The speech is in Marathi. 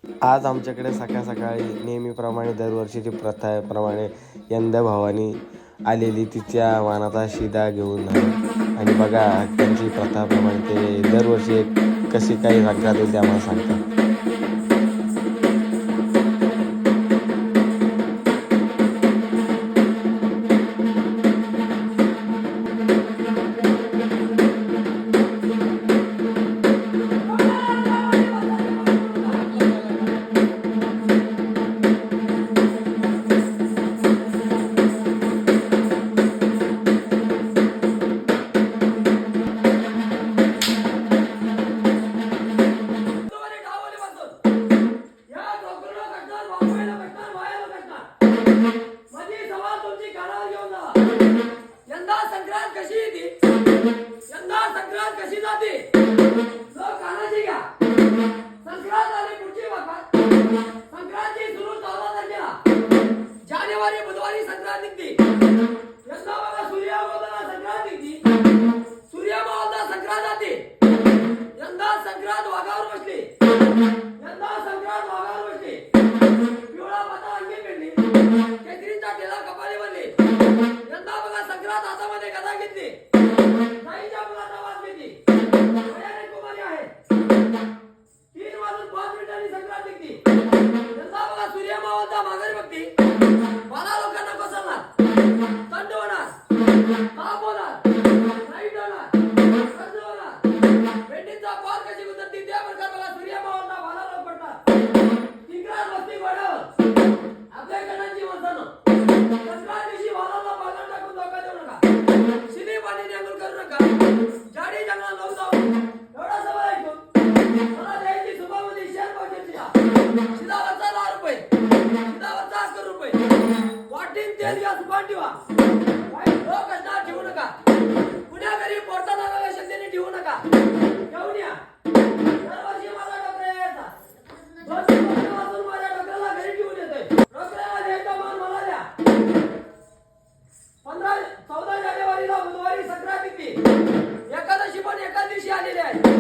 आज आमच्याकडे सकाळ सकाळी नेहमीप्रमाणे दरवर्षीची प्रथाप्रमाणे यंदा भावानी आलेली तिच्या वानाचा शिदा घेऊन आणि बघा त्यांची प्रथाप्रमाणे ते दरवर्षी एक कशी काही संक्रांत ते आम्हाला सांगतात. यंदा संक्रांत कशी येते, यंदा संक्रांत कशी जाते, कानाची घ्या. संक्रांत आली पुढची वखत. संक्रांती सुरू 14 तारखेला. जानेवारी बुधवारी संक्रांत निघते. यंदा बघा सूर्य उगवताना संक्रांत निघते, सूर्य मावळता संक्रांत जाते. यंदा संक्रांत वाघावर बसली, यंदा संक्रांत वाघावर बसली. पिवळा पाता अंगी पेडली, केसरीचा टेला कपाळी बनले. यंदा बघा संक्रांत हातामध्ये गदा घेतली, गाईच्या मुलाचा वास घेतली. वयाने कुमारी आहे. 3 वाजून 5 मिनिटांनी संक्रांत निघते. यंदा बघा सूर्य मावळता माघारी बघते. बाला लोकांना कोसळणार, थंड होणार, ताप होणार, लाईट होणार, कर्ज होणार. भेंडीचा पाल कशी गुजरती त्या प्रकार बघा सूर्य मावळता बाला लोक पडतात. तिकरात वस्ती वाढव आपल्या गणांची वंशनं. संक्रांत दिवशी वालाला बाजार टाकून धोका देऊ नका. शिली पाण्याने अंघोळ करू नका. जाडी जंगला लावू जाऊ. एवढा सवाल ऐकून मला द्यायची सुभामध्ये शेअर पावशेरची द्या. शिदावरचा 10 रुपये, शिदावरचा 11 रुपये. वाटीन तेल घ्या, सुपान ठेवा. वाईट लोक असणार ठेवू नका. पुण्या घरी पोरता लागाव्या शक्तीने ठेवू नका. घेऊन या. दरवर्षी माझा डोकरा यायचा. 2 वर्षापासून माझ्या डोकऱ्याला घरी ठेवून येतोय. डोकऱ्याला द्यायचा मान मला द्या. 14 जानेवारीला बुधवारी संक्रांत निघते. एकादशी पण एकाच दिवशी आलेली आहे.